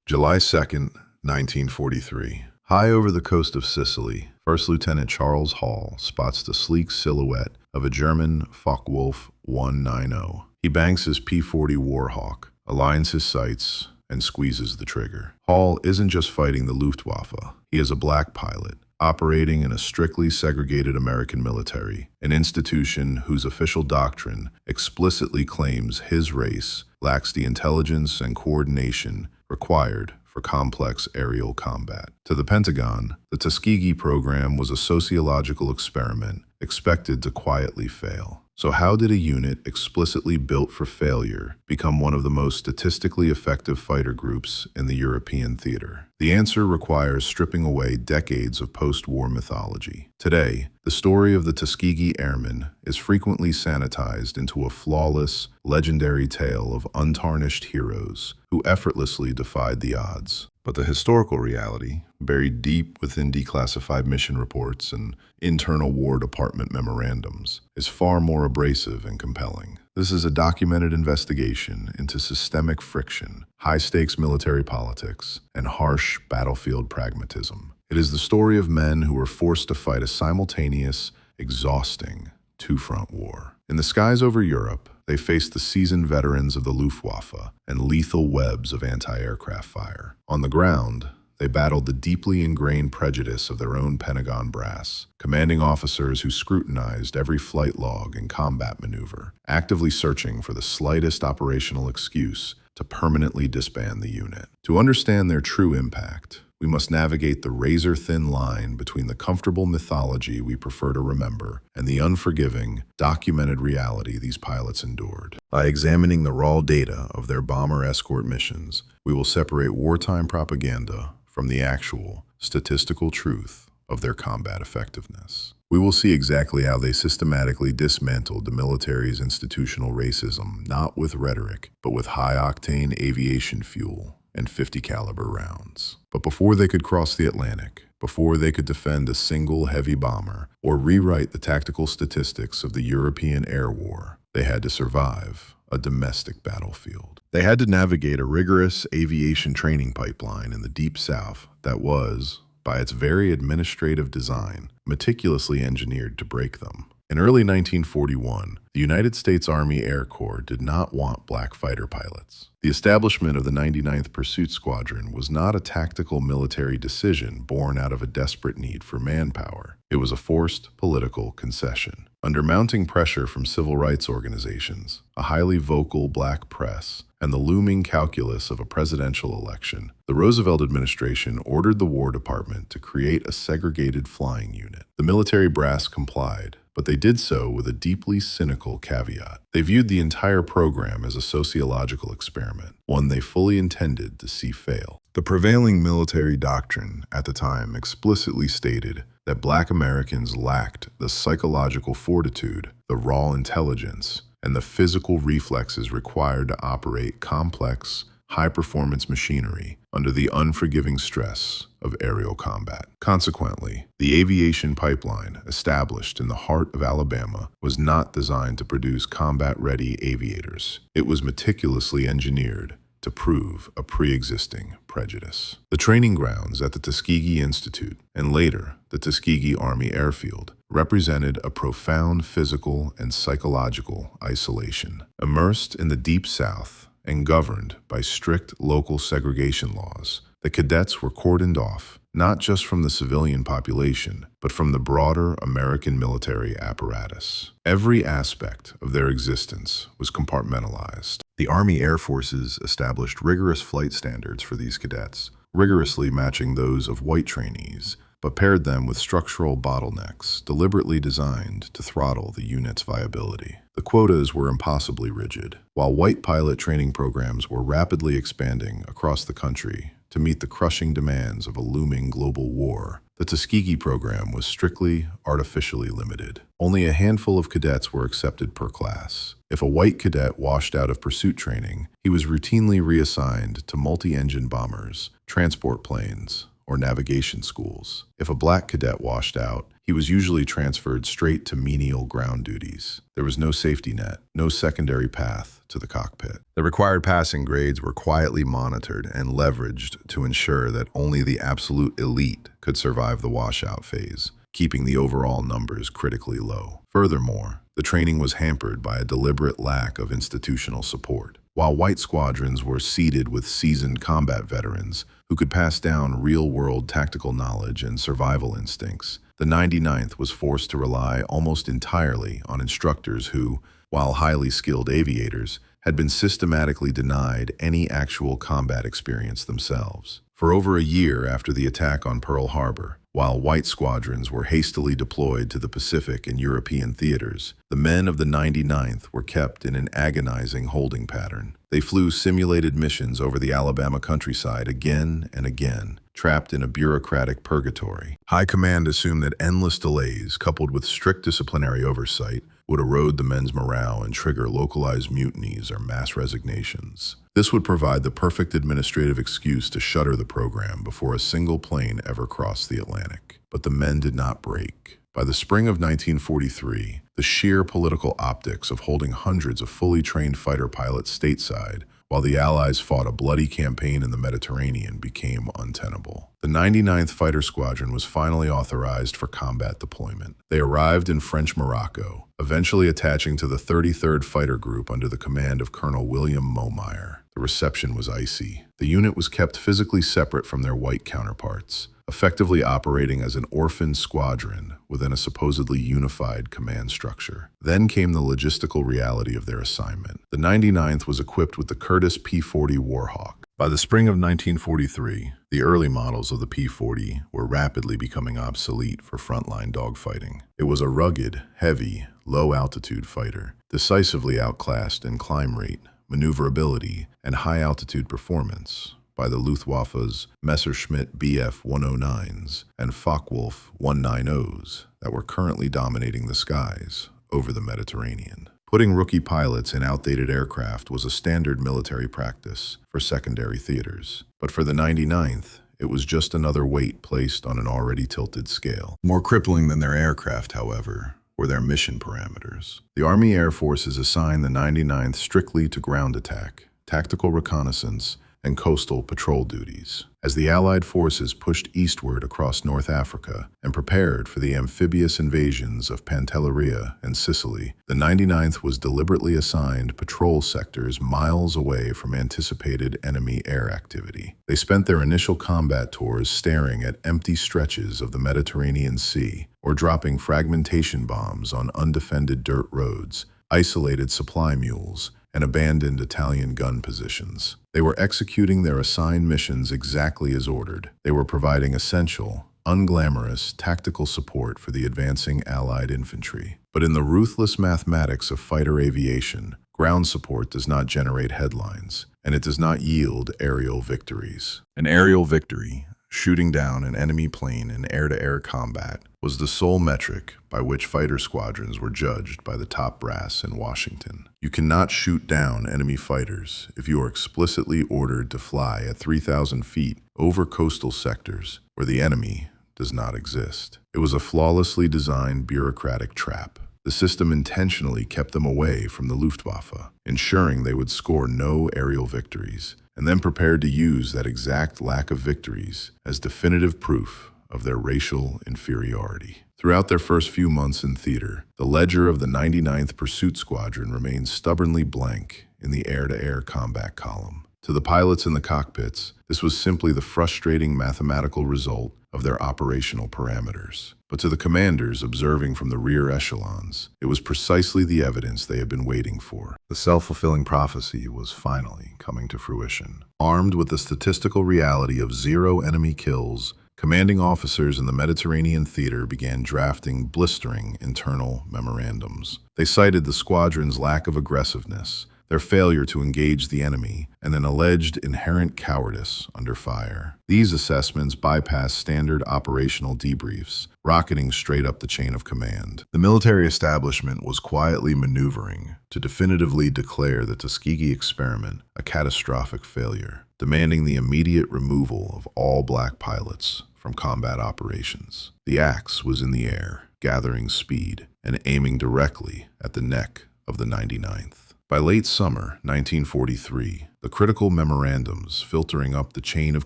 July 2nd, 1943. High over the coast of Sicily, First Lieutenant Charles Hall spots the sleek silhouette of a German Focke-Wulf 190. He banks his P-40 Warhawk, aligns his sights, and squeezes the trigger. Hall isn't just fighting the Luftwaffe. He is a black pilot, operating in a strictly segregated American military, an institution whose official doctrine explicitly claims his race lacks the intelligence and coordination required for complex aerial combat. To the Pentagon, the Tuskegee program was a sociological experiment expected to quietly fail. So how did a unit explicitly built for failure become one of the most statistically effective fighter groups in the European theater? The answer requires stripping away decades of post-war mythology. Today, the story of the Tuskegee Airmen is frequently sanitized into a flawless, legendary tale of untarnished heroes who effortlessly defied the odds. But the historical reality, buried deep within declassified mission reports and internal War Department memorandums, is far more abrasive and compelling. This is a documented investigation into systemic friction, high-stakes military politics, and harsh battlefield pragmatism. It is the story of men who were forced to fight a simultaneous, exhausting, two-front war. In the skies over Europe, they faced the seasoned veterans of the Luftwaffe and lethal webs of anti-aircraft fire. On the ground, they battled the deeply ingrained prejudice of their own Pentagon brass, commanding officers who scrutinized every flight log and combat maneuver, actively searching for the slightest operational excuse to permanently disband the unit. To understand their true impact, we must navigate the razor-thin line between the comfortable mythology we prefer to remember and the unforgiving, documented reality these pilots endured. By examining the raw data of their bomber escort missions, we will separate wartime propaganda from the actual, statistical truth of their combat effectiveness. We will see exactly how they systematically dismantled the military's institutional racism, not with rhetoric, but with high-octane aviation fuel and 50 caliber rounds. But before they could cross the Atlantic, before they could defend a single heavy bomber or rewrite the tactical statistics of the European air war, they had to survive a domestic battlefield. They had to navigate a rigorous aviation training pipeline in the Deep South that was, by its very administrative design, meticulously engineered to break them. In early 1941, the United States Army Air Corps did not want black fighter pilots. The establishment of the 99th Pursuit Squadron was not a tactical military decision born out of a desperate need for manpower. It was a forced political concession. Under mounting pressure from civil rights organizations, a highly vocal black press, and the looming calculus of a presidential election, the Roosevelt administration ordered the War Department to create a segregated flying unit. The military brass complied, but they did so with a deeply cynical caveat. They viewed the entire program as a sociological experiment, one they fully intended to see fail. The prevailing military doctrine at the time explicitly stated that black Americans lacked the psychological fortitude, the raw intelligence, and the physical reflexes required to operate complex, high-performance machinery under the unforgiving stress of aerial combat. Consequently, the aviation pipeline established in the heart of Alabama was not designed to produce combat-ready aviators. It was meticulously engineered to prove a pre-existing prejudice. The training grounds at the Tuskegee Institute, and later the Tuskegee Army Airfield, represented a profound physical and psychological isolation. Immersed in the Deep South and governed by strict local segregation laws, the cadets were cordoned off, not just from the civilian population, but from the broader American military apparatus. Every aspect of their existence was compartmentalized. The Army Air Forces established rigorous flight standards for these cadets, rigorously matching those of white trainees, but paired them with structural bottlenecks deliberately designed to throttle the unit's viability. The quotas were impossibly rigid. While white pilot training programs were rapidly expanding across the country to meet the crushing demands of a looming global war, the Tuskegee program was strictly, artificially limited. Only a handful of cadets were accepted per class. If a white cadet washed out of pursuit training, he was routinely reassigned to multi-engine bombers, transport planes, or navigation schools. If a black cadet washed out, he was usually transferred straight to menial ground duties. There was no safety net, no secondary path to the cockpit. The required passing grades were quietly monitored and leveraged to ensure that only the absolute elite could survive the washout phase, keeping the overall numbers critically low. Furthermore, the training was hampered by a deliberate lack of institutional support. While white squadrons were seeded with seasoned combat veterans who could pass down real-world tactical knowledge and survival instincts, the 99th was forced to rely almost entirely on instructors who, while highly skilled aviators, had been systematically denied any actual combat experience themselves. For over a year after the attack on Pearl Harbor, while white squadrons were hastily deployed to the Pacific and European theaters, the men of the 99th were kept in an agonizing holding pattern. They flew simulated missions over the Alabama countryside again and again, trapped in a bureaucratic purgatory. High command assumed that endless delays, coupled with strict disciplinary oversight, would erode the men's morale and trigger localized mutinies or mass resignations. This would provide the perfect administrative excuse to shutter the program before a single plane ever crossed the Atlantic. But the men did not break. By the spring of 1943, the sheer political optics of holding hundreds of fully trained fighter pilots stateside while the Allies fought a bloody campaign in the Mediterranean became untenable. The 99th Fighter Squadron was finally authorized for combat deployment. They arrived in French Morocco, eventually attaching to the 33rd Fighter Group under the command of Colonel William Momeyer. The reception was icy. The unit was kept physically separate from their white counterparts, effectively operating as an orphan squadron within a supposedly unified command structure. Then came the logistical reality of their assignment. The 99th was equipped with the Curtiss P-40 Warhawk. By the spring of 1943, the early models of the P-40 were rapidly becoming obsolete for frontline dogfighting. It was a rugged, heavy, low-altitude fighter, decisively outclassed in climb rate, maneuverability, and high-altitude performance by the Luftwaffe's Messerschmitt Bf 109s and Focke-Wulf 190s that were currently dominating the skies over the Mediterranean. Putting rookie pilots in outdated aircraft was a standard military practice for secondary theaters. But for the 99th, it was just another weight placed on an already tilted scale. More crippling than their aircraft, however, were their mission parameters. The Army Air Forces assigned the 99th strictly to ground attack, tactical reconnaissance, and coastal patrol duties. As the Allied forces pushed eastward across North Africa and prepared for the amphibious invasions of Pantelleria and Sicily, the 99th was deliberately assigned patrol sectors miles away from anticipated enemy air activity. They spent their initial combat tours staring at empty stretches of the Mediterranean Sea or dropping fragmentation bombs on undefended dirt roads, isolated supply mules, and abandoned Italian gun positions. They were executing their assigned missions exactly as ordered. They were providing essential, unglamorous tactical support for the advancing Allied infantry. But in the ruthless mathematics of fighter aviation, ground support does not generate headlines, and it does not yield aerial victories. An aerial victory, shooting down an enemy plane in air-to-air combat, was the sole metric by which fighter squadrons were judged by the top brass in Washington. You cannot shoot down enemy fighters if you are explicitly ordered to fly at 3,000 feet over coastal sectors where the enemy does not exist. It was a flawlessly designed bureaucratic trap. The system intentionally kept them away from the Luftwaffe, ensuring they would score no aerial victories, and then prepared to use that exact lack of victories as definitive proof of their racial inferiority. Throughout their first few months in theater, the ledger of the 99th Pursuit Squadron remained stubbornly blank in the air-to-air combat column. To the pilots in the cockpits, this was simply the frustrating mathematical result of their operational parameters. But to the commanders observing from the rear echelons, it was precisely the evidence they had been waiting for. The self-fulfilling prophecy was finally coming to fruition. Armed with the statistical reality of 0 enemy kills, commanding officers in the Mediterranean theater began drafting blistering internal memorandums. They cited the squadron's lack of aggressiveness, their failure to engage the enemy, and an alleged inherent cowardice under fire. These assessments bypassed standard operational debriefs, rocketing straight up the chain of command. The military establishment was quietly maneuvering to definitively declare the Tuskegee experiment a catastrophic failure. demanding the immediate removal of all black pilots from combat operations. The axe was in the air, gathering speed and aiming directly at the neck of the 99th. By late summer 1943, the critical memorandums filtering up the chain of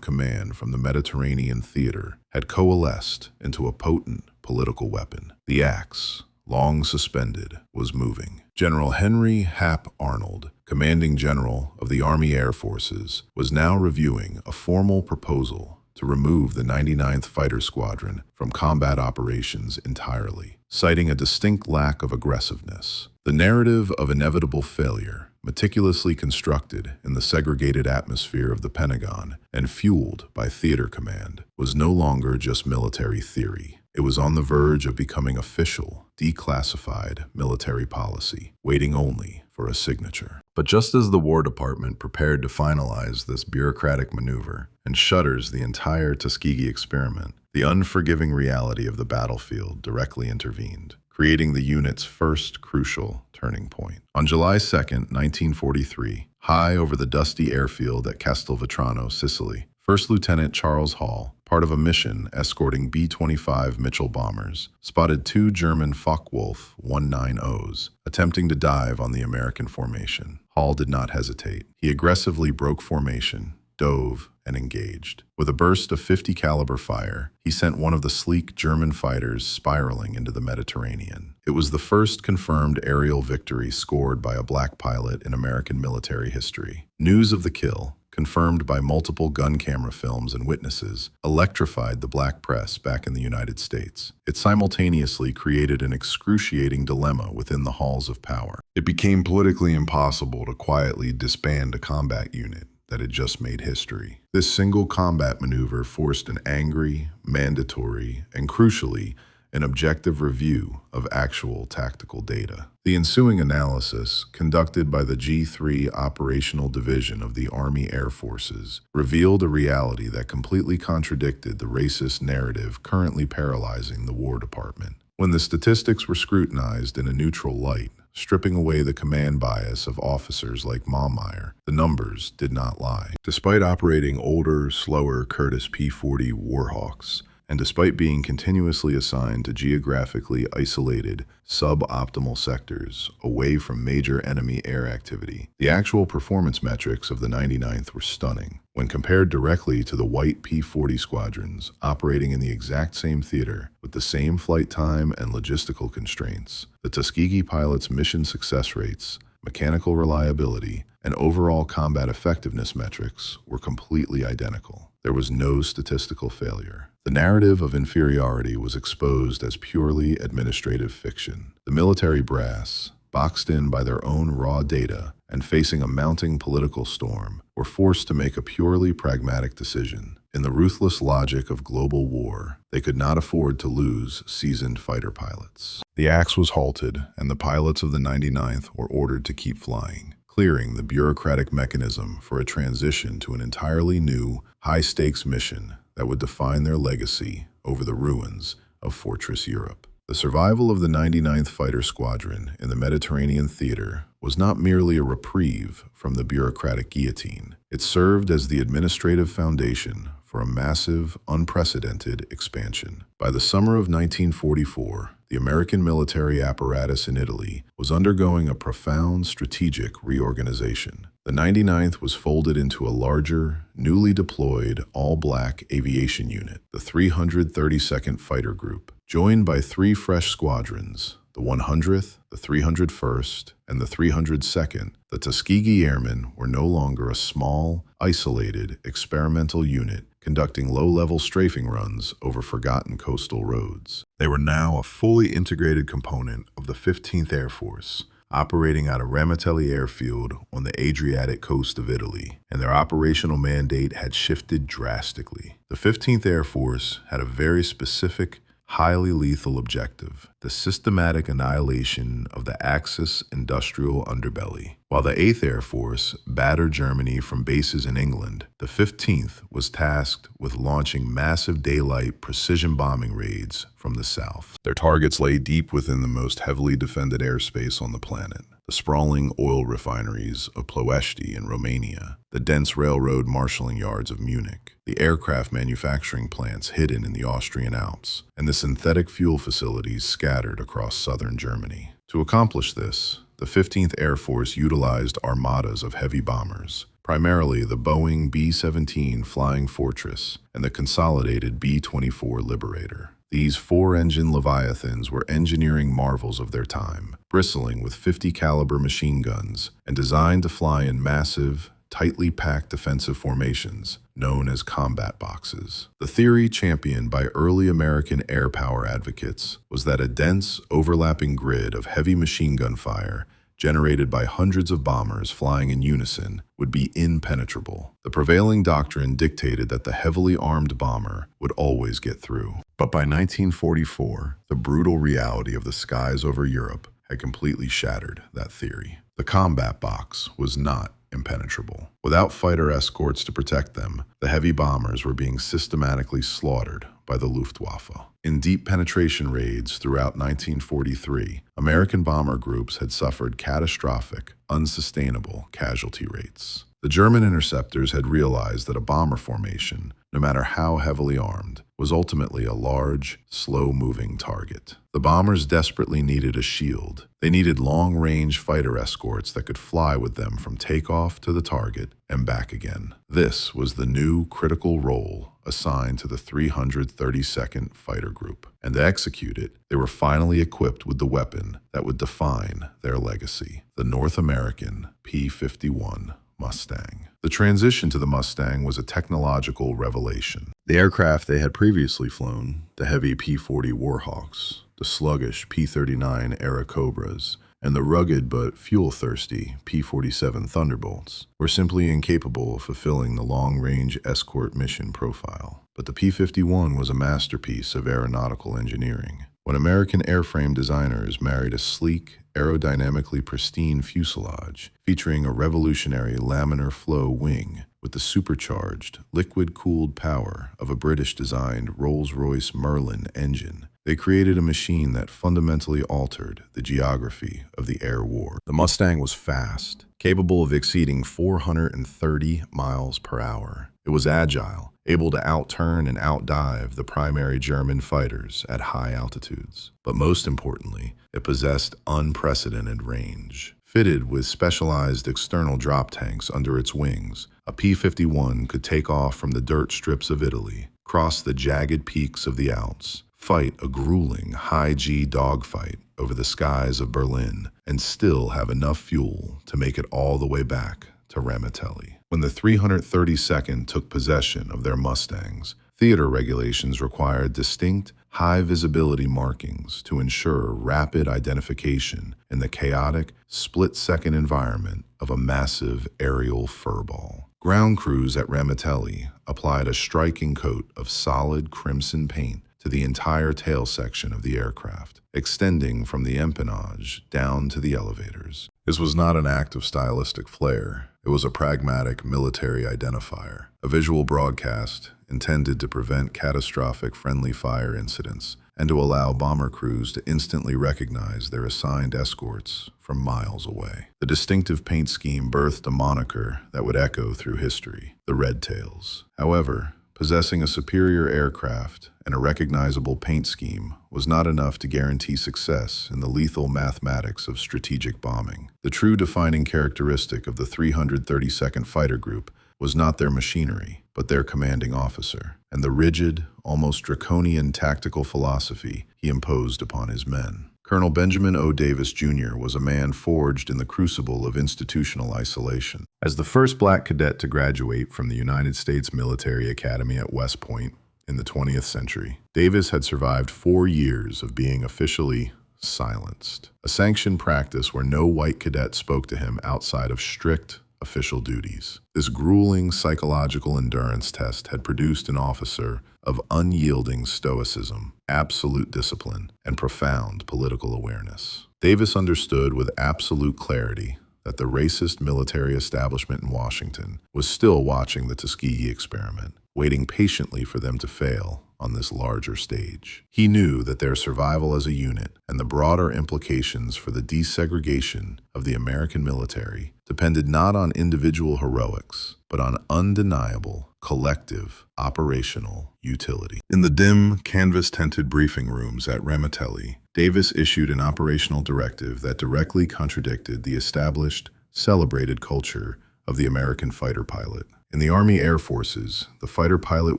command from the Mediterranean theater had coalesced into a potent political weapon. The axe, long suspended, was moving. General Henry Hap Arnold, commanding general of the Army Air Forces, was now reviewing a formal proposal to remove the 99th Fighter Squadron from combat operations entirely, citing a distinct lack of aggressiveness. The narrative of inevitable failure, meticulously constructed in the segregated atmosphere of the Pentagon and fueled by theater command, was no longer just military theory. It was on the verge of becoming official, declassified military policy, waiting only for a signature. But just as the War Department prepared to finalize this bureaucratic maneuver and shutters the entire Tuskegee experiment, the unforgiving reality of the battlefield directly intervened, creating the unit's first crucial turning point. On July 2nd, 1943, high over the dusty airfield at Castelvetrano, Sicily, First Lieutenant Charles Hall, part of a mission escorting B-25 Mitchell bombers, spotted two German Focke-Wulf 190s attempting to dive on the American formation. Hall did not hesitate. He aggressively broke formation, dove, and engaged. With a burst of .50 caliber fire, he sent one of the sleek German fighters spiraling into the Mediterranean. It was the first confirmed aerial victory scored by a black pilot in American military history. News of the kill, confirmed by multiple gun camera films and witnesses, electrified the black press back in the United States. It simultaneously created an excruciating dilemma within the halls of power. It became politically impossible to quietly disband a combat unit that had just made history. This single combat maneuver forced an angry, mandatory, and crucially, an objective review of actual tactical data. The ensuing analysis, conducted by the G3 Operational Division of the Army Air Forces, revealed a reality that completely contradicted the racist narrative currently paralyzing the War Department. When the statistics were scrutinized in a neutral light, stripping away the command bias of officers like Maumeier, the numbers did not lie. Despite operating older, slower Curtiss P-40 Warhawks, and despite being continuously assigned to geographically isolated, suboptimal sectors away from major enemy air activity, the actual performance metrics of the 99th were stunning. When compared directly to the white P-40 squadrons operating in the exact same theater with the same flight time and logistical constraints, the Tuskegee pilots' mission success rates, mechanical reliability, and overall combat effectiveness metrics were completely identical. There was no statistical failure. The narrative of inferiority was exposed as purely administrative fiction. The military brass, boxed in by their own raw data and facing a mounting political storm, were forced to make a purely pragmatic decision. In the ruthless logic of global war, they could not afford to lose seasoned fighter pilots. The axe was halted, and the pilots of the 99th were ordered to keep flying, clearing the bureaucratic mechanism for a transition to an entirely new, high-stakes mission that would define their legacy over the ruins of Fortress Europe. The survival of the 99th Fighter Squadron in the Mediterranean theater was not merely a reprieve from the bureaucratic guillotine. It served as the administrative foundation for a massive, unprecedented expansion. By the summer of 1944, the American military apparatus in Italy was undergoing a profound strategic reorganization. The 99th was folded into a larger, newly deployed, all-black aviation unit, the 332nd Fighter Group, joined by three fresh squadrons, the 100th, the 301st, and the 302nd. The Tuskegee Airmen were no longer a small, isolated, experimental unit conducting low-level strafing runs over forgotten coastal roads. They were now a fully integrated component of the 15th Air Force, operating out of Ramitelli Airfield on the Adriatic coast of Italy, and their operational mandate had shifted drastically. The 15th Air Force had a very specific, highly lethal objective: the systematic annihilation of the Axis industrial underbelly. While the 8th Air Force battered Germany from bases in England, the 15th was tasked with launching massive daylight precision bombing raids from the south. Their targets lay deep within the most heavily defended airspace on the planet. The sprawling oil refineries of Ploiești in Romania, the dense railroad marshalling yards of Munich, the aircraft manufacturing plants hidden in the Austrian Alps, and the synthetic fuel facilities scattered across southern Germany. To accomplish this, the 15th Air Force utilized armadas of heavy bombers, primarily the Boeing B-17 Flying Fortress and the consolidated B-24 Liberator. These four-engine Leviathans were engineering marvels of their time, bristling with 50-caliber machine guns and designed to fly in massive, tightly packed defensive formations known as combat boxes. The theory championed by early American air power advocates was that a dense, overlapping grid of heavy machine gun fire generated by hundreds of bombers flying in unison would be impenetrable. The prevailing doctrine dictated that the heavily armed bomber would always get through. But by 1944, the brutal reality of the skies over Europe had completely shattered that theory. The combat box was not impenetrable. Without fighter escorts to protect them, the heavy bombers were being systematically slaughtered by the Luftwaffe. In deep penetration raids throughout 1943, American bomber groups had suffered catastrophic, unsustainable casualty rates. The German interceptors had realized that a bomber formation, no matter how heavily armed, was ultimately a large, slow-moving target. The bombers desperately needed a shield. They needed long-range fighter escorts that could fly with them from takeoff to the target and back again. This was the new critical role assigned to the 332nd Fighter Group. And to execute it, they were finally equipped with the weapon that would define their legacy, the North American P-51 Mustang. The transition to the Mustang was a technological revelation. The aircraft they had previously flown, the heavy P-40 Warhawks, the sluggish P-39 Airacobras, and the rugged but fuel-thirsty P-47 Thunderbolts, were simply incapable of fulfilling the long-range escort mission profile. But the P-51 was a masterpiece of aeronautical engineering. When American airframe designers married a sleek, aerodynamically pristine fuselage featuring a revolutionary laminar flow wing with the supercharged, liquid-cooled power of a British-designed Rolls-Royce Merlin engine, they created a machine that fundamentally altered the geography of the air war. The Mustang was fast, capable of exceeding 430 miles per hour. It was agile, able to outturn and outdive the primary German fighters at high altitudes. But most importantly, it possessed unprecedented range. Fitted with specialized external drop tanks under its wings, a P-51 could take off from the dirt strips of Italy, cross the jagged peaks of the Alps, fight a grueling high-G dogfight over the skies of Berlin, and still have enough fuel to make it all the way back to Ramitelli. When the 332nd took possession of their Mustangs, theater regulations required distinct, high-visibility markings to ensure rapid identification in the chaotic, split-second environment of a massive aerial furball. Ground crews at Ramitelli applied a striking coat of solid crimson paint to the entire tail section of the aircraft, extending from the empennage down to the elevators. This was not an act of stylistic flair. It was a pragmatic military identifier, a visual broadcast intended to prevent catastrophic friendly fire incidents and to allow bomber crews to instantly recognize their assigned escorts from miles away. The distinctive paint scheme birthed a moniker that would echo through history, the Red Tails. However, possessing a superior aircraft and a recognizable paint scheme was not enough to guarantee success in the lethal mathematics of strategic bombing. The true defining characteristic of the 332nd Fighter Group was not their machinery, but their commanding officer, and the rigid, almost draconian tactical philosophy he imposed upon his men. Colonel Benjamin O. Davis, Jr. was a man forged in the crucible of institutional isolation. As the first black cadet to graduate from the United States Military Academy at West Point in the 20th century, Davis had survived 4 years of being officially silenced, a sanctioned practice where no white cadet spoke to him outside of strict official duties. This grueling psychological endurance test had produced an officer of unyielding stoicism, absolute discipline, and profound political awareness. Davis understood with absolute clarity that the racist military establishment in Washington was still watching the Tuskegee experiment, waiting patiently for them to fail on this larger stage. He knew that their survival as a unit and the broader implications for the desegregation of the American military depended not on individual heroics, but on undeniable, collective, operational utility. In the dim, canvas-tented briefing rooms at Ramitelli, Davis issued an operational directive that directly contradicted the established, celebrated culture of the American fighter pilot. In the Army Air Forces, the fighter pilot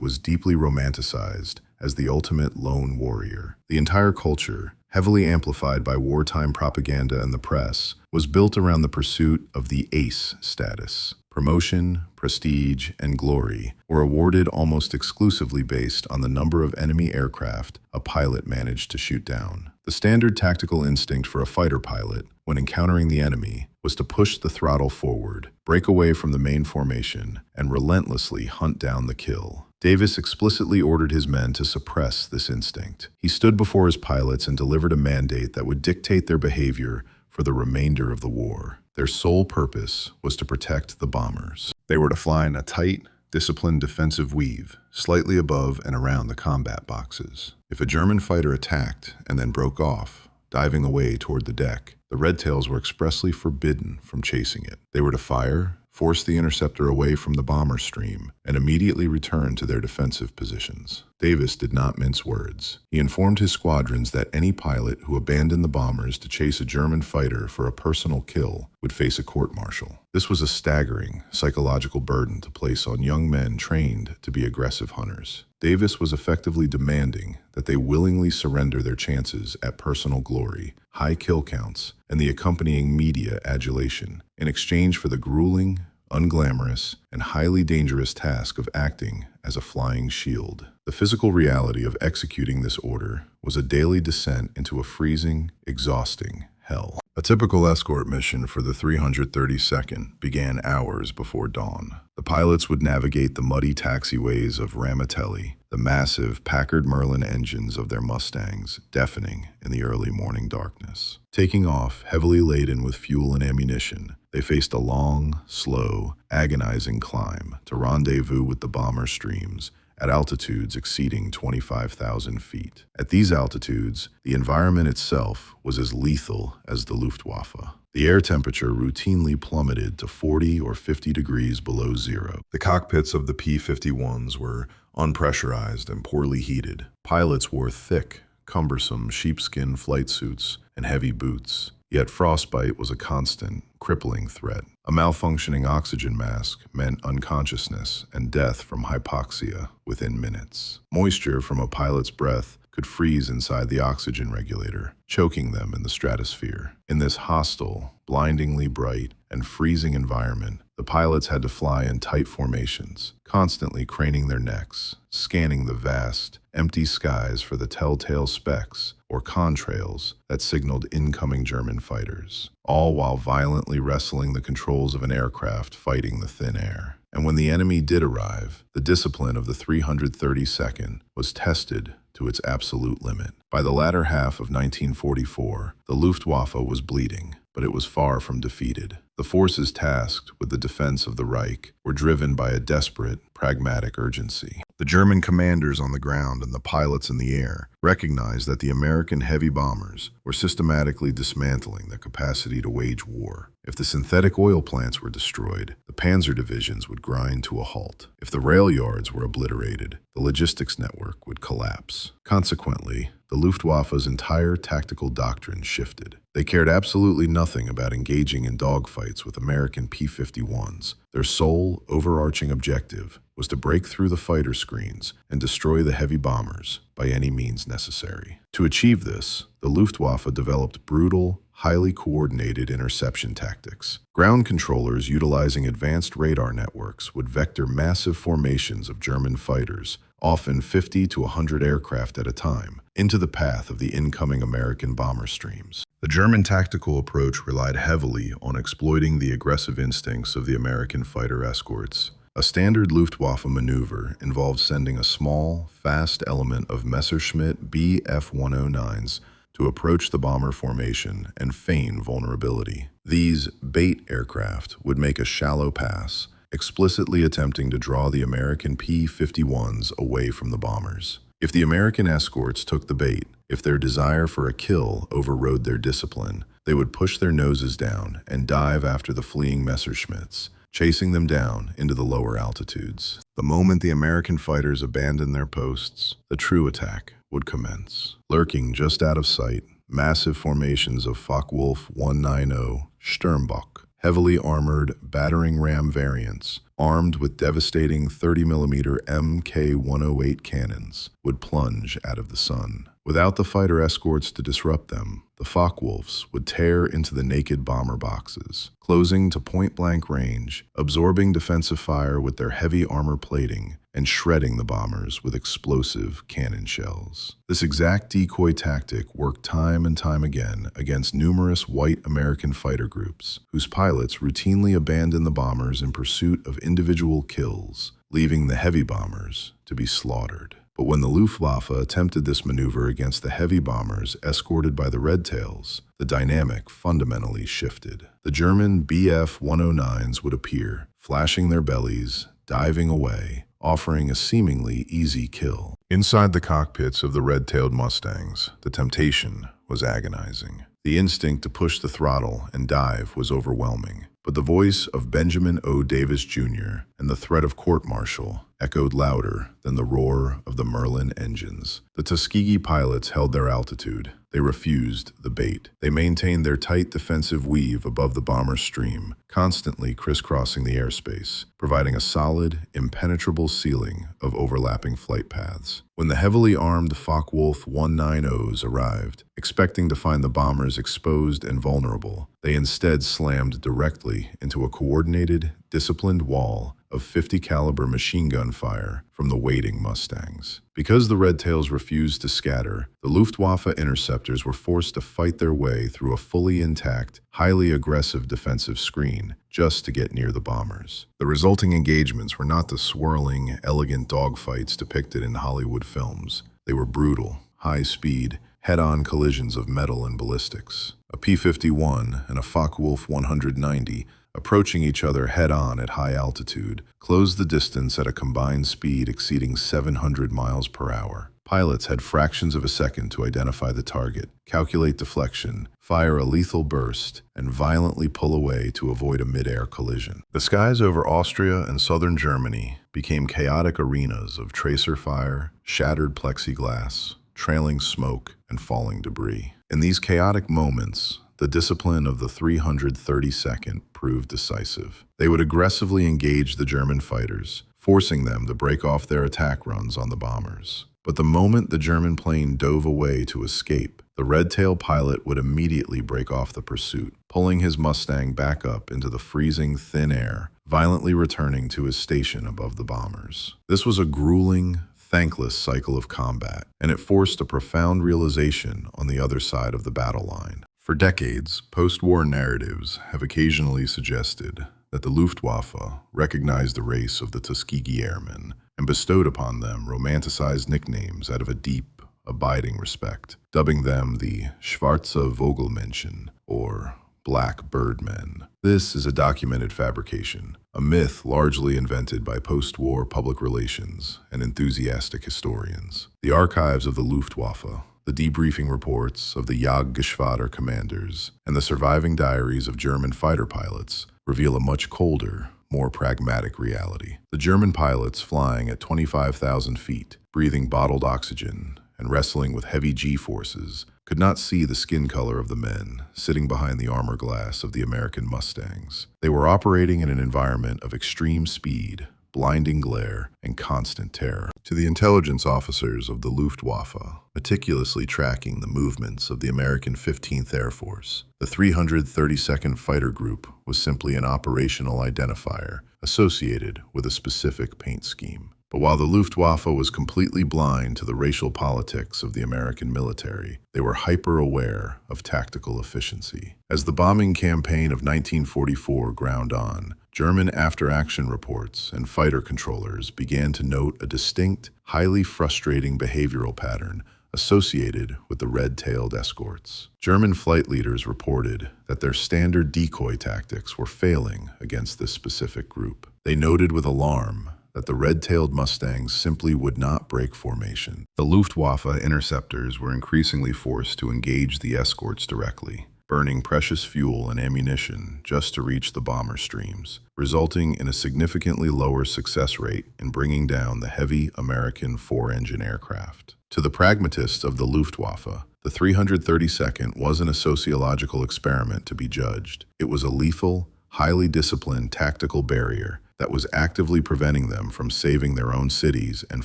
was deeply romanticized as the ultimate lone warrior. The entire culture, heavily amplified by wartime propaganda and the press, was built around the pursuit of the ace status. Promotion, prestige, and glory were awarded almost exclusively based on the number of enemy aircraft a pilot managed to shoot down. The standard tactical instinct for a fighter pilot, when encountering the enemy, was to push the throttle forward, break away from the main formation, and relentlessly hunt down the kill. Davis explicitly ordered his men to suppress this instinct. He stood before his pilots and delivered a mandate that would dictate their behavior for the remainder of the war. Their sole purpose was to protect the bombers. They were to fly in a tight, disciplined defensive weave, slightly above and around the combat boxes. If a German fighter attacked and then broke off, diving away toward the deck, the Red Tails were expressly forbidden from chasing it. They were to fire, force the interceptor away from the bomber stream, and immediately return to their defensive positions. Davis did not mince words. He informed his squadrons that any pilot who abandoned the bombers to chase a German fighter for a personal kill would face a court-martial. This was a staggering psychological burden to place on young men trained to be aggressive hunters. Davis was effectively demanding that they willingly surrender their chances at personal glory, high kill counts, and the accompanying media adulation in exchange for the grueling, unglamorous, and highly dangerous task of acting as a flying shield. The physical reality of executing this order was a daily descent into a freezing, exhausting hell. A typical escort mission for the 332nd began hours before dawn. The pilots would navigate the muddy taxiways of Ramitelli, the massive Packard Merlin engines of their Mustangs deafening in the early morning darkness. Taking off, heavily laden with fuel and ammunition, they faced a long, slow, agonizing climb to rendezvous with the bomber streams at altitudes exceeding 25,000 feet. At these altitudes, the environment itself was as lethal as the Luftwaffe. The air temperature routinely plummeted to 40 or 50 degrees below zero. The cockpits of the P-51s were unpressurized and poorly heated. Pilots wore thick, cumbersome sheepskin flight suits and heavy boots. Yet frostbite was a constant, crippling threat. A malfunctioning oxygen mask meant unconsciousness and death from hypoxia within minutes. Moisture from a pilot's breath could freeze inside the oxygen regulator, choking them in the stratosphere. In this hostile, blindingly bright, and freezing environment, the pilots had to fly in tight formations, constantly craning their necks, scanning the vast, empty skies for the telltale specks or contrails that signaled incoming German fighters, all while violently wrestling the controls of an aircraft fighting the thin air. And when the enemy did arrive, the discipline of the 332nd was tested to its absolute limit. By the latter half of 1944, the Luftwaffe was bleeding, but it was far from defeated. The forces tasked with the defense of the Reich were driven by a desperate, pragmatic urgency. The German commanders on the ground and the pilots in the air recognized that the American heavy bombers were systematically dismantling their capacity to wage war. If the synthetic oil plants were destroyed, the panzer divisions would grind to a halt. If the rail yards were obliterated, the logistics network would collapse. Consequently, the Luftwaffe's entire tactical doctrine shifted. They cared absolutely nothing about engaging in dogfights with American P-51s. Their sole, overarching objective was to break through the fighter screens and destroy the heavy bombers by any means necessary. To achieve this, the Luftwaffe developed brutal, highly coordinated interception tactics. Ground controllers utilizing advanced radar networks would vector massive formations of German fighters, often 50 to 100 aircraft at a time, into the path of the incoming American bomber streams. The German tactical approach relied heavily on exploiting the aggressive instincts of the American fighter escorts. A standard Luftwaffe maneuver involved sending a small, fast element of Messerschmitt Bf-109s to approach the bomber formation and feign vulnerability. These bait aircraft would make a shallow pass, explicitly attempting to draw the American P-51s away from the bombers. If the American escorts took the bait, if their desire for a kill overrode their discipline, they would push their noses down and dive after the fleeing Messerschmitts, chasing them down into the lower altitudes. The moment the American fighters abandoned their posts, the true attack would commence. Lurking just out of sight, massive formations of Focke-Wulf 190 Sturmbok, heavily armored battering ram variants, armed with devastating 30mm Mk108 cannons, would plunge out of the sun. Without the fighter escorts to disrupt them, the Focke-Wulfs would tear into the naked bomber boxes, closing to point-blank range, absorbing defensive fire with their heavy armor plating, and shredding the bombers with explosive cannon shells. This exact decoy tactic worked time and time again against numerous white American fighter groups, whose pilots routinely abandoned the bombers in pursuit of individual kills, leaving the heavy bombers to be slaughtered. But when the Luftwaffe attempted this maneuver against the heavy bombers escorted by the Red Tails, the dynamic fundamentally shifted. The German Bf-109s would appear, flashing their bellies, diving away, offering a seemingly easy kill. Inside the cockpits of the red-tailed Mustangs, the temptation was agonizing. The instinct to push the throttle and dive was overwhelming. But the voice of Benjamin O. Davis Jr. and the threat of court-martial echoed louder than the roar of the Merlin engines. The Tuskegee pilots held their altitude. They refused the bait. They maintained their tight defensive weave above the bomber's stream, constantly crisscrossing the airspace, providing a solid, impenetrable ceiling of overlapping flight paths. When the heavily armed Focke-Wulf 190s arrived, expecting to find the bombers exposed and vulnerable, they instead slammed directly into a coordinated, disciplined wall of 50 caliber machine gun fire from the waiting Mustangs. Because the Red Tails refused to scatter, the Luftwaffe interceptors were forced to fight their way through a fully intact, highly aggressive defensive screen just to get near the bombers. The resulting engagements were not the swirling, elegant dogfights depicted in Hollywood films. They were brutal, high-speed, head-on collisions of metal and ballistics. A P-51 and a Focke-Wulf 190 approaching each other head-on at high altitude, closed the distance at a combined speed exceeding 700 miles per hour. Pilots had fractions of a second to identify the target, calculate deflection, fire a lethal burst, and violently pull away to avoid a mid-air collision. The skies over Austria and southern Germany became chaotic arenas of tracer fire, shattered plexiglass, trailing smoke, and falling debris. In these chaotic moments, the discipline of the 332nd proved decisive. They would aggressively engage the German fighters, forcing them to break off their attack runs on the bombers. But the moment the German plane dove away to escape, the red-tail pilot would immediately break off the pursuit, pulling his Mustang back up into the freezing thin air, violently returning to his station above the bombers. This was a grueling, thankless cycle of combat, and it forced a profound realization on the other side of the battle line. For decades, post-war narratives have occasionally suggested that the Luftwaffe recognized the race of the Tuskegee Airmen and bestowed upon them romanticized nicknames out of a deep, abiding respect, dubbing them the Schwarze Vogelmenschen, or Black Birdmen. This is a documented fabrication, a myth largely invented by post-war public relations and enthusiastic historians. The archives of the Luftwaffe, the debriefing reports of the Jagdgeschwader commanders, and the surviving diaries of German fighter pilots reveal a much colder, more pragmatic reality. The German pilots flying at 25,000 feet, breathing bottled oxygen, and wrestling with heavy G-forces, could not see the skin color of the men sitting behind the armor glass of the American Mustangs. They were operating in an environment of extreme speed, blinding glare, and constant terror. To the intelligence officers of the Luftwaffe, meticulously tracking the movements of the American 15th Air Force, the 332nd Fighter Group was simply an operational identifier associated with a specific paint scheme. But while the Luftwaffe was completely blind to the racial politics of the American military, they were hyper-aware of tactical efficiency. As the bombing campaign of 1944 ground on, German after-action reports and fighter controllers began to note a distinct, highly frustrating behavioral pattern associated with the red-tailed escorts. German flight leaders reported that their standard decoy tactics were failing against this specific group. They noted with alarm that the red-tailed Mustangs simply would not break formation. The Luftwaffe interceptors were increasingly forced to engage the escorts directly, burning precious fuel and ammunition just to reach the bomber streams, resulting in a significantly lower success rate in bringing down the heavy American four-engine aircraft. To the pragmatists of the Luftwaffe, the 332nd wasn't a sociological experiment to be judged. It was a lethal, highly disciplined tactical barrier that was actively preventing them from saving their own cities and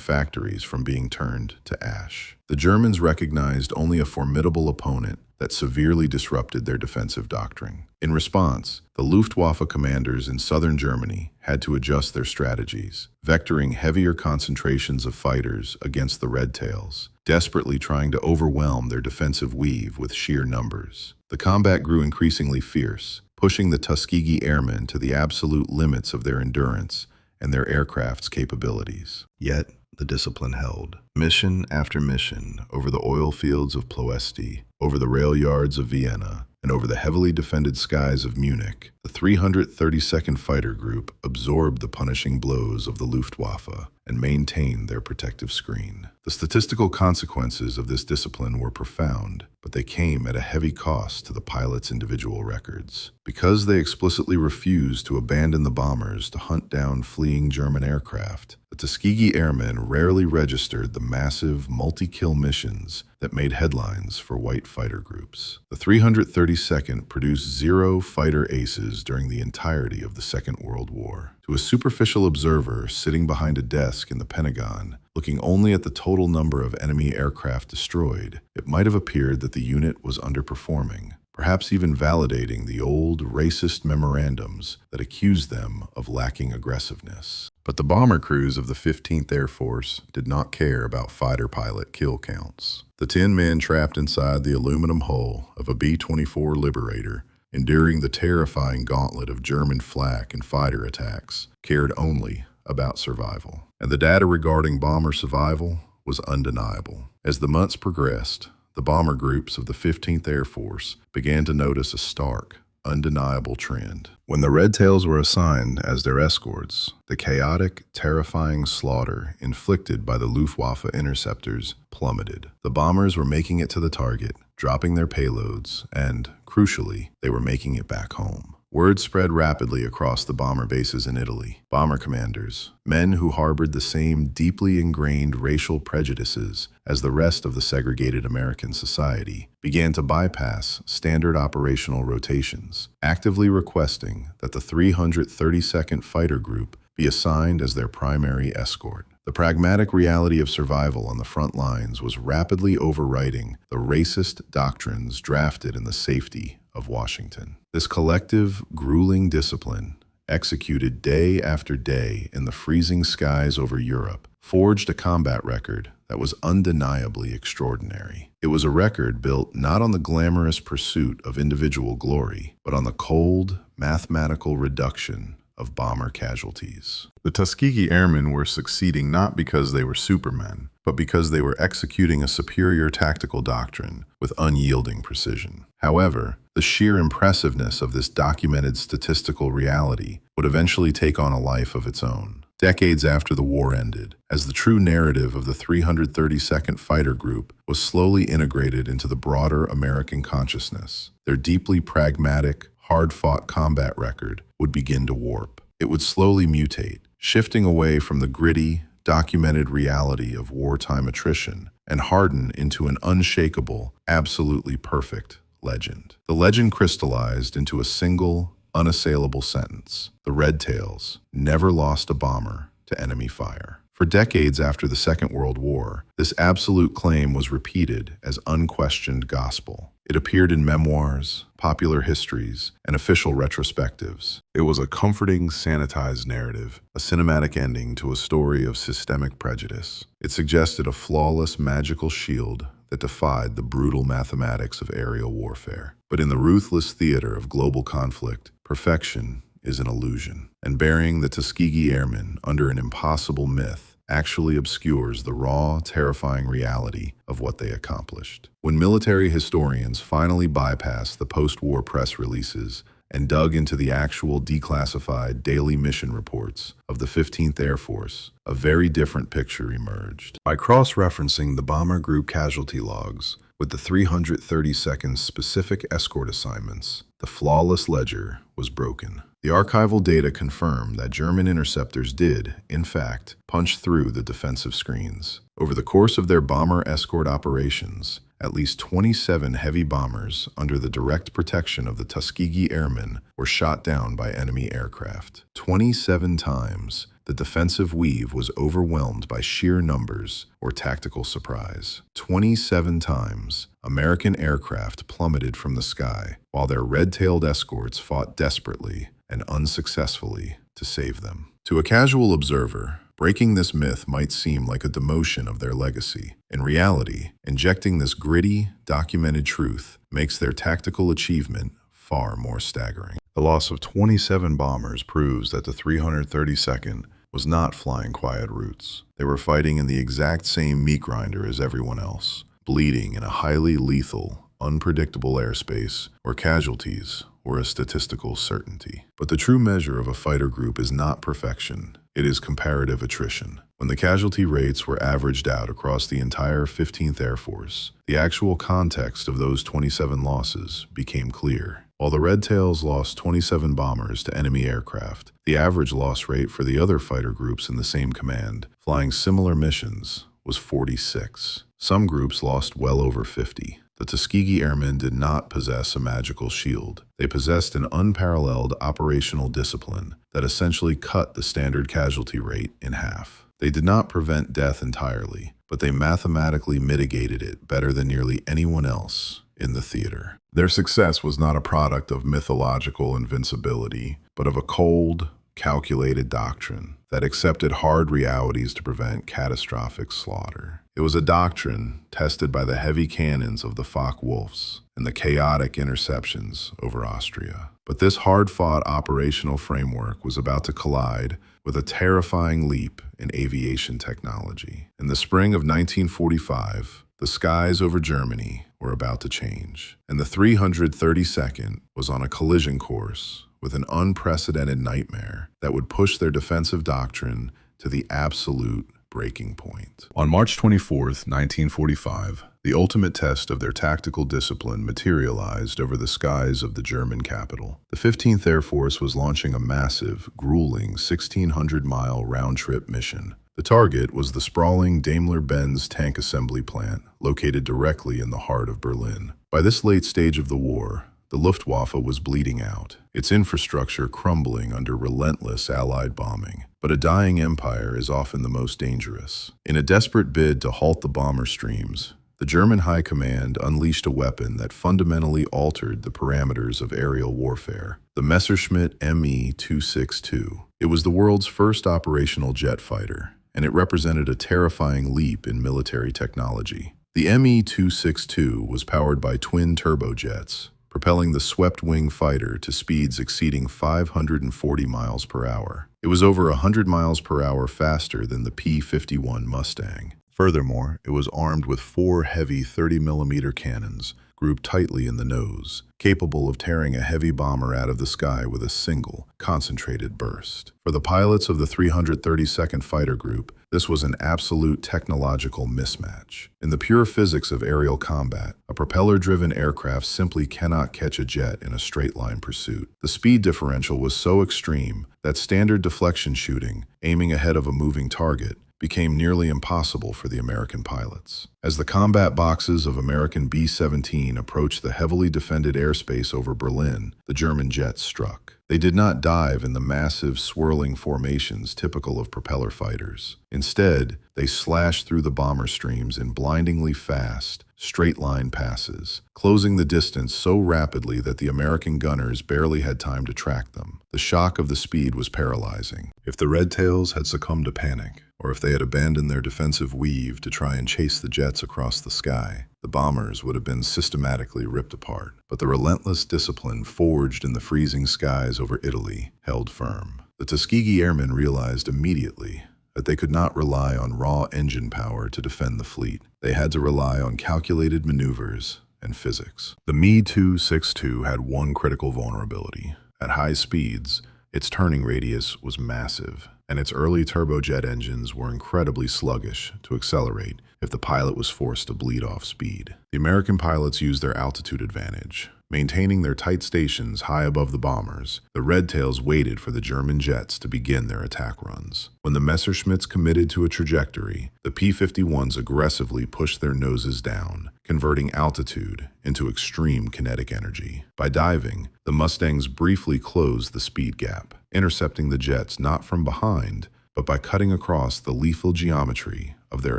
factories from being turned to ash. The Germans recognized only a formidable opponent that severely disrupted their defensive doctrine. In response, the Luftwaffe commanders in southern Germany had to adjust their strategies, vectoring heavier concentrations of fighters against the Red Tails, desperately trying to overwhelm their defensive weave with sheer numbers. The combat grew increasingly fierce, pushing the Tuskegee Airmen to the absolute limits of their endurance and their aircraft's capabilities. Yet, the discipline held. Mission after mission, over the oil fields of Ploesti, over the rail yards of Vienna, and over the heavily defended skies of Munich, the 332nd Fighter Group absorbed the punishing blows of the Luftwaffe and maintained their protective screen. The statistical consequences of this discipline were profound, but they came at a heavy cost to the pilots' individual records. Because they explicitly refused to abandon the bombers to hunt down fleeing German aircraft, the Tuskegee Airmen rarely registered the massive multi-kill missions that made headlines for white fighter groups. The 332nd produced 0 fighter aces during the entirety of the Second World War. To a superficial observer sitting behind a desk in the Pentagon, looking only at the total number of enemy aircraft destroyed, it might have appeared that the unit was underperforming, perhaps even validating the old racist memorandums that accused them of lacking aggressiveness. But the bomber crews of the 15th Air Force did not care about fighter pilot kill counts. The 10 men trapped inside the aluminum hull of a B-24 Liberator, enduring the terrifying gauntlet of German flak and fighter attacks, cared only about survival. And the data regarding bomber survival was undeniable. As the months progressed, the bomber groups of the 15th Air Force began to notice a stark, undeniable trend. When the Red Tails were assigned as their escorts, the chaotic, terrifying slaughter inflicted by the Luftwaffe interceptors plummeted. The bombers were making it to the target, dropping their payloads, and, crucially, they were making it back home. Word spread rapidly across the bomber bases in Italy. Bomber commanders, men who harbored the same deeply ingrained racial prejudices as the rest of the segregated American society, began to bypass standard operational rotations, actively requesting that the 332nd Fighter Group be assigned as their primary escort. The pragmatic reality of survival on the front lines was rapidly overriding the racist doctrines drafted in the safety of Washington. This collective, grueling discipline, executed day after day in the freezing skies over Europe, forged a combat record that was undeniably extraordinary. It was a record built not on the glamorous pursuit of individual glory, but on the cold, mathematical reduction of bomber casualties. The Tuskegee Airmen were succeeding not because they were supermen, but because they were executing a superior tactical doctrine with unyielding precision. However, the sheer impressiveness of this documented statistical reality would eventually take on a life of its own. Decades after the war ended, as the true narrative of the 332nd Fighter Group was slowly integrated into the broader American consciousness, their deeply pragmatic, hard-fought combat record would begin to warp. It would slowly mutate, shifting away from the gritty, documented reality of wartime attrition and harden into an unshakable, absolutely perfect legend. The legend crystallized into a single, unassailable sentence. The Red Tails never lost a bomber to enemy fire. For decades after the Second World War, this absolute claim was repeated as unquestioned gospel. It appeared in memoirs, popular histories, and official retrospectives. It was a comforting, sanitized narrative, a cinematic ending to a story of systemic prejudice. It suggested a flawless, magical shield that defied the brutal mathematics of aerial warfare. But in the ruthless theater of global conflict, perfection is an illusion, and burying the Tuskegee Airmen under an impossible myth actually obscures the raw, terrifying reality of what they accomplished. When military historians finally bypassed the post-war press releases and dug into the actual declassified daily mission reports of the 15th Air Force, a very different picture emerged. By cross-referencing the bomber group casualty logs with the 332nd specific escort assignments, the flawless ledger was broken. The archival data confirmed that German interceptors did, in fact, punch through the defensive screens. Over the course of their bomber escort operations, at least 27 heavy bombers under the direct protection of the Tuskegee Airmen were shot down by enemy aircraft. 27 times, the defensive weave was overwhelmed by sheer numbers or tactical surprise. 27 times, American aircraft plummeted from the sky, while their red-tailed escorts fought desperately and unsuccessfully to save them. To a casual observer, breaking this myth might seem like a demotion of their legacy. In reality, injecting this gritty, documented truth makes their tactical achievement far more staggering. The loss of 27 bombers proves that the 332nd was not flying quiet routes. They were fighting in the exact same meat grinder as everyone else, bleeding in a highly lethal, unpredictable airspace where casualties were a statistical certainty. But the true measure of a fighter group is not perfection, it is comparative attrition. When the casualty rates were averaged out across the entire 15th Air Force, the actual context of those 27 losses became clear. While the Red Tails lost 27 bombers to enemy aircraft, the average loss rate for the other fighter groups in the same command, flying similar missions, was 46. Some groups lost well over 50. The Tuskegee Airmen did not possess a magical shield. They possessed an unparalleled operational discipline that essentially cut the standard casualty rate in half. They did not prevent death entirely, but they mathematically mitigated it better than nearly anyone else in the theater. Their success was not a product of mythological invincibility, but of a cold, calculated doctrine that accepted hard realities to prevent catastrophic slaughter. It was a doctrine tested by the heavy cannons of the Focke-Wulfs and the chaotic interceptions over Austria. But this hard-fought operational framework was about to collide with a terrifying leap in aviation technology. In the spring of 1945, the skies over Germany were about to change, and the 332nd was on a collision course with an unprecedented nightmare that would push their defensive doctrine to the absolute breaking point. On March 24, 1945, the ultimate test of their tactical discipline materialized over the skies of the German capital. The 15th Air Force was launching a massive, grueling 1,600-mile round-trip mission. The target was the sprawling Daimler-Benz tank assembly plant located directly in the heart of Berlin. By this late stage of the war, the Luftwaffe was bleeding out, its infrastructure crumbling under relentless Allied bombing. But a dying empire is often the most dangerous. In a desperate bid to halt the bomber streams, the German High Command unleashed a weapon that fundamentally altered the parameters of aerial warfare, the Messerschmitt Me-262. It was the world's first operational jet fighter, and it represented a terrifying leap in military technology. The Me-262 was powered by twin turbojets, propelling the swept-wing fighter to speeds exceeding 540 miles per hour. It was over 100 miles per hour faster than the P-51 Mustang. Furthermore, it was armed with 4 heavy 30mm cannons, grouped tightly in the nose, capable of tearing a heavy bomber out of the sky with a single, concentrated burst. For the pilots of the 332nd Fighter Group, this was an absolute technological mismatch. In the pure physics of aerial combat, a propeller-driven aircraft simply cannot catch a jet in a straight-line pursuit. The speed differential was so extreme that standard deflection shooting, aiming ahead of a moving target, became nearly impossible for the American pilots. As the combat boxes of American B-17 approached the heavily defended airspace over Berlin, the German jets struck. They did not dive in the massive, swirling formations typical of propeller fighters. Instead, they slashed through the bomber streams in blindingly fast, straight-line passes, closing the distance so rapidly that the American gunners barely had time to track them. The shock of the speed was paralyzing. If the Red Tails had succumbed to panic, or if they had abandoned their defensive weave to try and chase the jets across the sky, the bombers would have been systematically ripped apart. But the relentless discipline forged in the freezing skies over Italy held firm. The Tuskegee Airmen realized immediately that they could not rely on raw engine power to defend the fleet. They had to rely on calculated maneuvers and physics. The Me-262 had one critical vulnerability. At high speeds, its turning radius was massive, and its early turbojet engines were incredibly sluggish to accelerate if the pilot was forced to bleed off speed. The American pilots used their altitude advantage. Maintaining their tight stations high above the bombers, the Red Tails waited for the German jets to begin their attack runs. When the Messerschmitts committed to a trajectory, the P-51s aggressively pushed their noses down, converting altitude into extreme kinetic energy. By diving, the Mustangs briefly closed the speed gap, intercepting the jets not from behind, but by cutting across the lethal geometry of their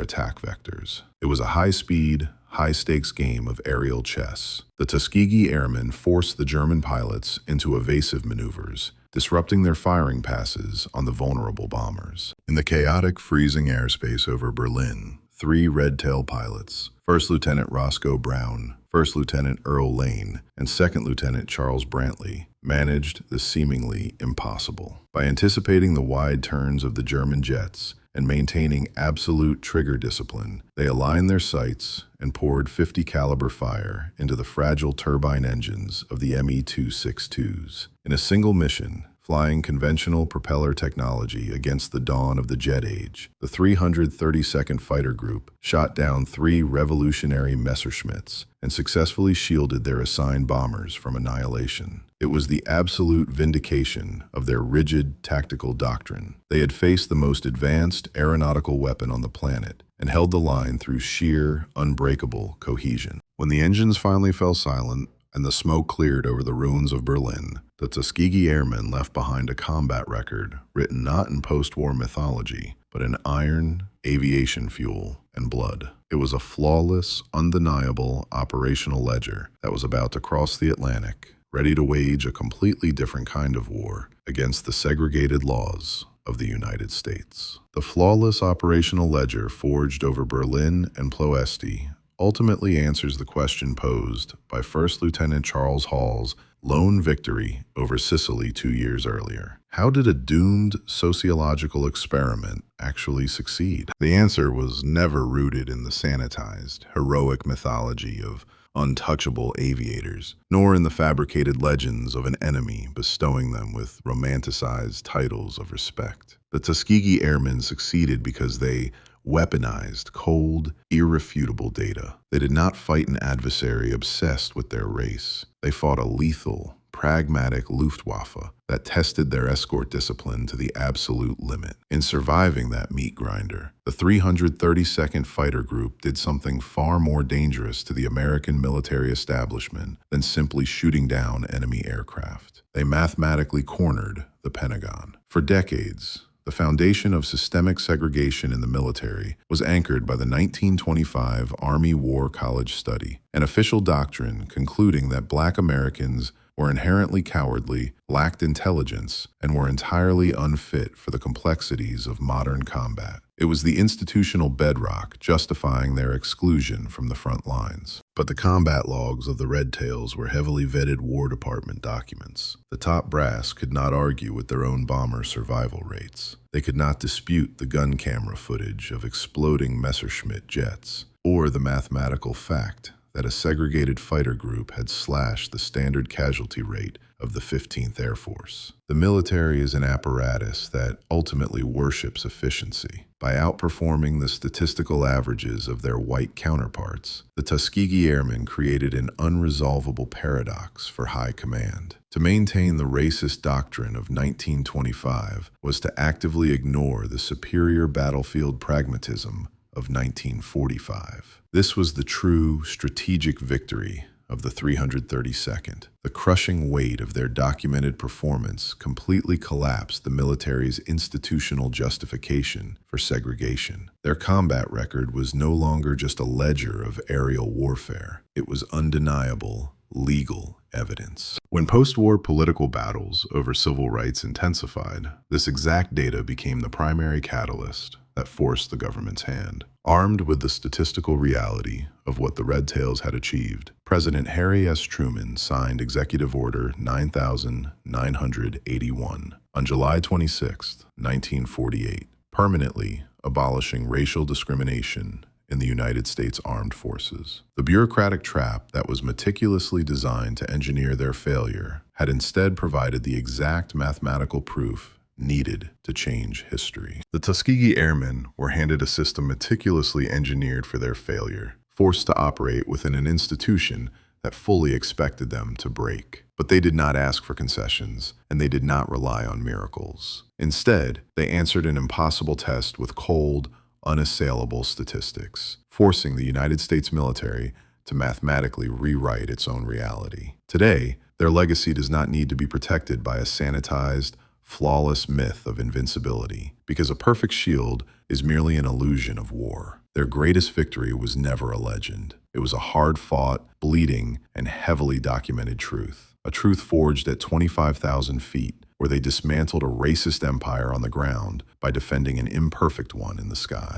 attack vectors. It was a high-speed, high-stakes game of aerial chess. The Tuskegee Airmen forced the German pilots into evasive maneuvers, disrupting their firing passes on the vulnerable bombers. In the chaotic, freezing airspace over Berlin, 3 Red Tail pilots, First Lieutenant Roscoe Brown, First Lieutenant Earl Lane, and Second Lieutenant Charles Brantley, managed the seemingly impossible. By anticipating the wide turns of the German jets and maintaining absolute trigger discipline, they aligned their sights and poured .50 caliber fire into the fragile turbine engines of the Me-262s. In a single mission, flying conventional propeller technology against the dawn of the jet age, the 332nd Fighter Group shot down 3 revolutionary Messerschmitts and successfully shielded their assigned bombers from annihilation. It was the absolute vindication of their rigid tactical doctrine. They had faced the most advanced aeronautical weapon on the planet and held the line through sheer, unbreakable cohesion. When the engines finally fell silent and the smoke cleared over the ruins of Berlin, the Tuskegee Airmen left behind a combat record written not in post-war mythology, but in iron, aviation fuel, and blood. It was a flawless, undeniable operational ledger that was about to cross the Atlantic, ready to wage a completely different kind of war against the segregated laws of the United States. The flawless operational ledger forged over Berlin and Ploesti ultimately answers the question posed by First Lieutenant Charles Hall's lone victory over Sicily 2 years earlier. How did a doomed sociological experiment actually succeed? The answer was never rooted in the sanitized, heroic mythology of untouchable aviators, nor in the fabricated legends of an enemy bestowing them with romanticized titles of respect. The Tuskegee Airmen succeeded because they weaponized cold, irrefutable data. They did not fight an adversary obsessed with their race. They fought a lethal, pragmatic Luftwaffe that tested their escort discipline to the absolute limit. In surviving that meat grinder, the 332nd Fighter Group did something far more dangerous to the American military establishment than simply shooting down enemy aircraft. They mathematically cornered the Pentagon. For decades, the foundation of systemic segregation in the military was anchored by the 1925 Army War College Study, an official doctrine concluding that Black Americans were inherently cowardly, lacked intelligence, and were entirely unfit for the complexities of modern combat. It was the institutional bedrock justifying their exclusion from the front lines. But the combat logs of the Red Tails were heavily vetted War Department documents. The top brass could not argue with their own bomber survival rates. They could not dispute the gun camera footage of exploding Messerschmitt jets, or the mathematical fact that a segregated fighter group had slashed the standard casualty rate of the 15th Air Force. The military is an apparatus that ultimately worships efficiency. By outperforming the statistical averages of their white counterparts, the Tuskegee Airmen created an unresolvable paradox for high command. To maintain the racist doctrine of 1925 was to actively ignore the superior battlefield pragmatism of 1945. This was the true strategic victory of the 332nd. The crushing weight of their documented performance completely collapsed the military's institutional justification for segregation. Their combat record was no longer just a ledger of aerial warfare. It was undeniable, legal evidence. When post-war political battles over civil rights intensified, this exact data became the primary catalyst that forced the government's hand. Armed with the statistical reality of what the Red Tails had achieved, President Harry S. Truman signed Executive Order 9981 on July 26, 1948, permanently abolishing racial discrimination in the United States Armed Forces. The bureaucratic trap that was meticulously designed to engineer their failure had instead provided the exact mathematical proof needed to change history. The Tuskegee Airmen were handed a system meticulously engineered for their failure, forced to operate within an institution that fully expected them to break. But they did not ask for concessions, and they did not rely on miracles. Instead, they answered an impossible test with cold, unassailable statistics, forcing the United States military to mathematically rewrite its own reality. Today, their legacy does not need to be protected by a sanitized, flawless myth of invincibility, because a perfect shield is merely an illusion of war. Their greatest victory was never a legend. It was a hard-fought, bleeding, and heavily documented truth. A truth forged at 25,000 feet, where they dismantled a racist empire on the ground by defending an imperfect one in the sky.